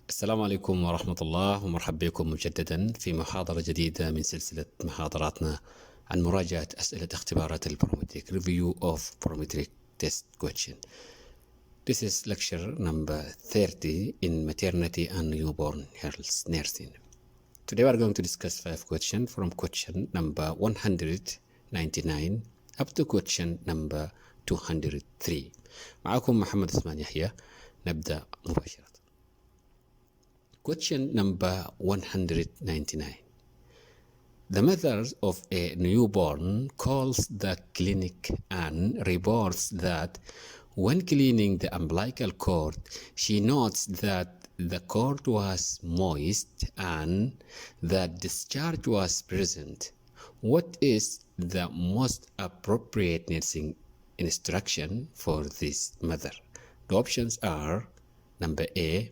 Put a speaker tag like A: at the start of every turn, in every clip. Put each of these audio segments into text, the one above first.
A: السلام عليكم ورحمة الله ومرحبا بكم مجددا في محاضرة جديدة من سلسلة محاضراتنا عن مراجعة أسئلة اختبارات البرومتريك Review of Prometric Test Question. This is lecture number 30 in maternity and newborn health nursing. Today we are going to discuss 5 questions from question number 199 up to question number 203. معكم محمد عثمان يحيى. نبدأ مباشرة. Question number 199. The mother of a newborn calls the clinic and reports that when cleaning the umbilical cord, she notes that the cord was moist and that discharge was present. What is the most appropriate nursing instruction for this mother? The options are: number A,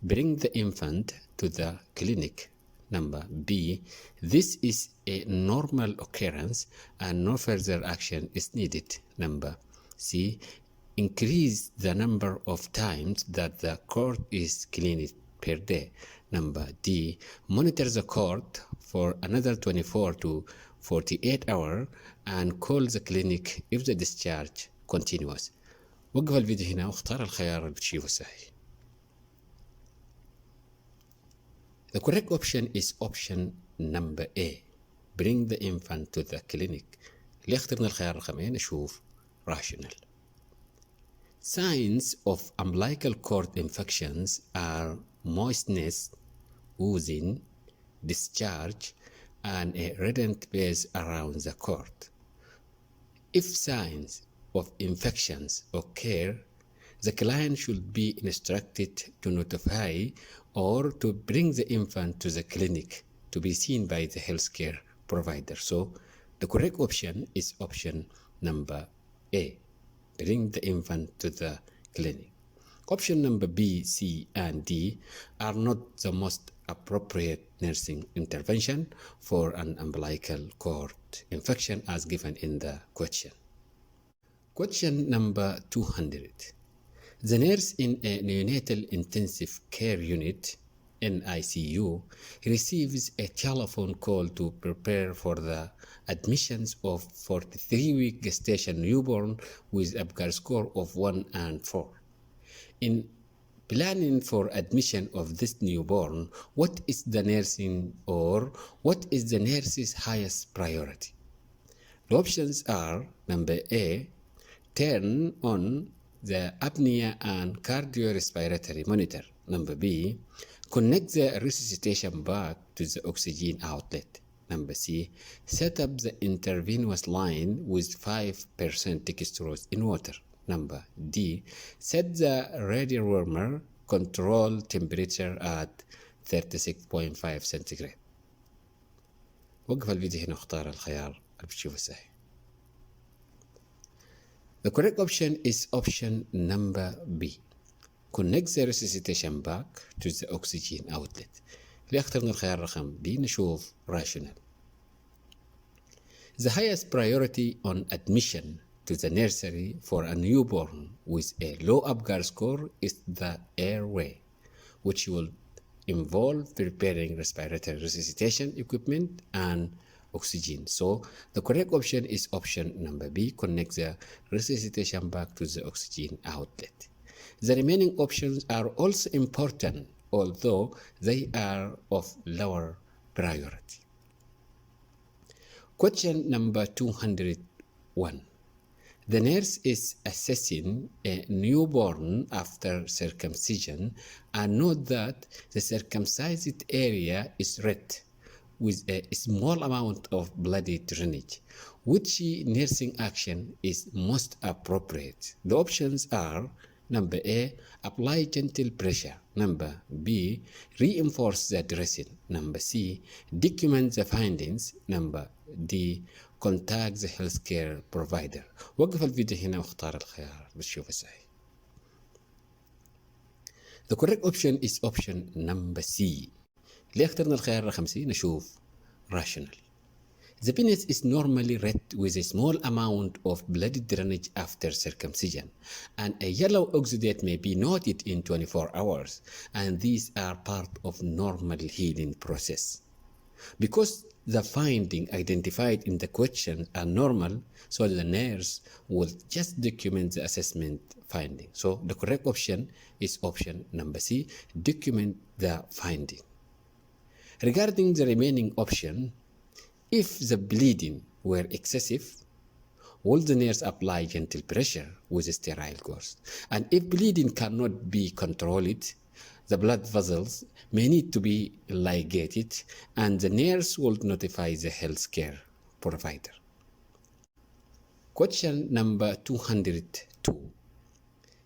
A: bring the infant to the clinic. Number B, this is a normal occurrence and no further action is needed. Number C, increase the number of times that the cord is cleaned per day. Number D, monitor the cord for another 24 to 48 hours and call the clinic if the discharge continues. وقف الفيديو هنا واختار الخيار اللي بتشوفه صحيح. The correct option is option number A. Bring the infant to the clinic. اللي اخترنا الخيار رقم A نشوف Rationale. Signs of umbilical cord infections are moistness, oozing, discharge, and a reddened base around the cord. If signs of infections occur, the client should be instructed to notify or to bring the infant to the clinic to be seen by the healthcare provider. So the correct option is option number A. Bring the infant to the clinic. Option number B, C, and D are not the most appropriate nursing intervention for an umbilical cord infection as given in the question. Question number 200. The nurse in a neonatal intensive care unit, NICU, receives a telephone call to prepare for the admissions of 43-week gestation newborn with a Apgar score of 1 and 4. In planning for admission of this newborn, what is the nurse's highest priority? The options are: number A, turn on the apnea and cardiorespiratory monitor. Number B, connect the resuscitation bag to the oxygen outlet. Number C, set up the intravenous line with 5% dextrose in water. Number D, set the radial warmer control temperature at 36.5 centigrade. وقف الفيديو هنا واختار الخيار اللي بتشوفه صحيح. The correct option is option number B. Connect the resuscitation bag to the oxygen outlet. اللي اخترنا الخيار رقم B نشوف Rationale. The highest priority on admission to the nursery for a newborn with a low Apgar score is the airway, which will involve preparing respiratory resuscitation equipment and oxygen. So the correct option is option number B, connect the resuscitation bag to the oxygen outlet. The remaining options are also important, although they are of lower priority. Question number 201. The nurse is assessing a newborn after circumcision and note that the circumcised area is red with a small amount of bloody drainage. Which nursing action is most appropriate? The options are: number A, apply gentle pressure. Number B, reinforce the dressing. Number C, document the findings. Number D, contact the healthcare provider. وقف الفيديو هنا واختار الخيار بتشوفه صحيح. The correct option is option number C. اللي اخترنا الخيار رقم C نشوف Rationale. The penis is normally red with a small amount of blood drainage after circumcision, and a yellow exudate may be noted in 24 hours, and these are part of normal healing process. Because the finding identified in the question are normal, so the nurse will just document the assessment finding. So the correct option is option number C, document the finding. Regarding the remaining option, if the bleeding were excessive, will the nurse apply gentle pressure with a sterile gauze? And if bleeding cannot be controlled, the blood vessels may need to be ligated, and the nurse will notify the healthcare provider. Question number 202.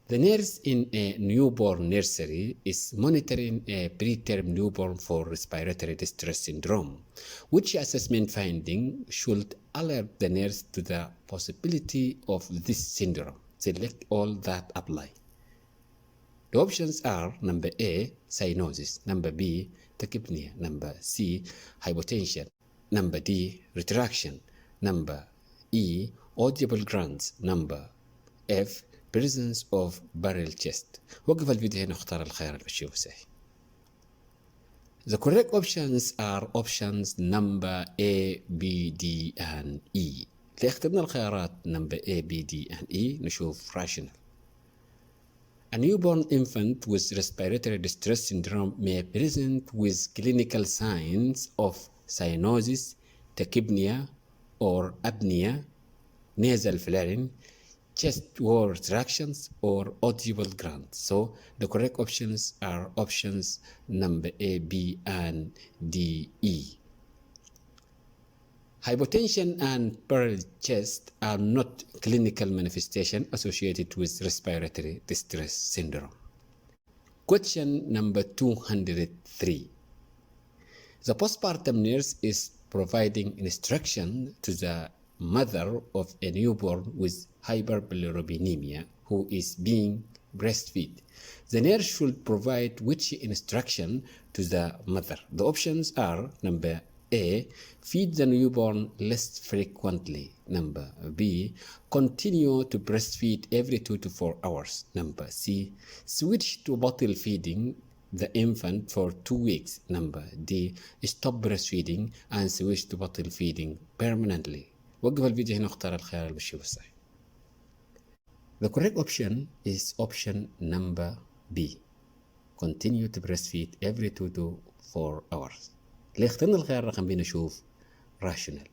A: The nurse in a newborn nursery is monitoring a preterm newborn for respiratory distress syndrome. Which assessment finding should alert the nurse to the possibility of this syndrome? Select all that apply. The options are number A, cyanosis, number B, tachypnea, number C, hypotension, number D, retraction, number E, audible grunts, number F, presence of barrel chest. وقف الفيديو هنا واختار الخيار اللي بتشوفه صحيح. The correct options are options number A, B, D and E. اللي اخترنا الخيارات number A, B, D and E نشوف rational. A newborn infant with respiratory distress syndrome may present with clinical signs of cyanosis, tachypnea or apnea, nasal flaring, chest wall retractions or audible grunts. So the correct options are options number A, B and D, E. Hypotension and barrel chest are not clinical manifestation associated with respiratory distress syndrome. Question number 203. The postpartum nurse is providing instruction to the mother of a newborn with hyperbilirubinemia who is being breastfed. The nurse should provide which instruction to the mother? The options are number A, feed the newborn less frequently. Number B, continue to breastfeed every 2 to 4 hours. Number C, switch to bottle feeding the infant for 2 weeks. Number D, stop breastfeeding and switch to bottle feeding permanently. وقف الفيديو هنا واختار الخيار اللي بتشوفه الصحيح. The correct option is option number B. Continue to breastfeed every 2 to 4 hours. اللي اخترنا الخيار رقم B نشوف rational.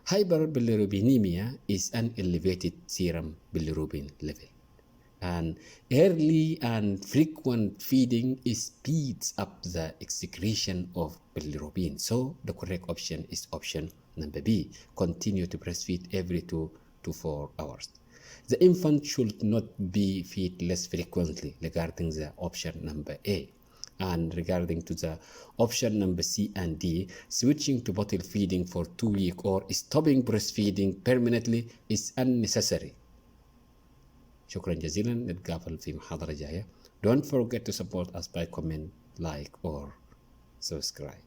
A: Hyperbilirubinemia is an elevated serum bilirubin level. And early and frequent feeding speeds up the excretion of bilirubin. So the correct option is option number B. Continue to breastfeed every 2 to 4 hours. The infant should not be fed less frequently regarding the option number A. And regarding to the option number C and D, switching to bottle feeding for 2 weeks or stopping breastfeeding permanently is unnecessary. شكرا جزيلا، نتقابل في محاضرة جاية. Don't forget to support us by comment, like or subscribe.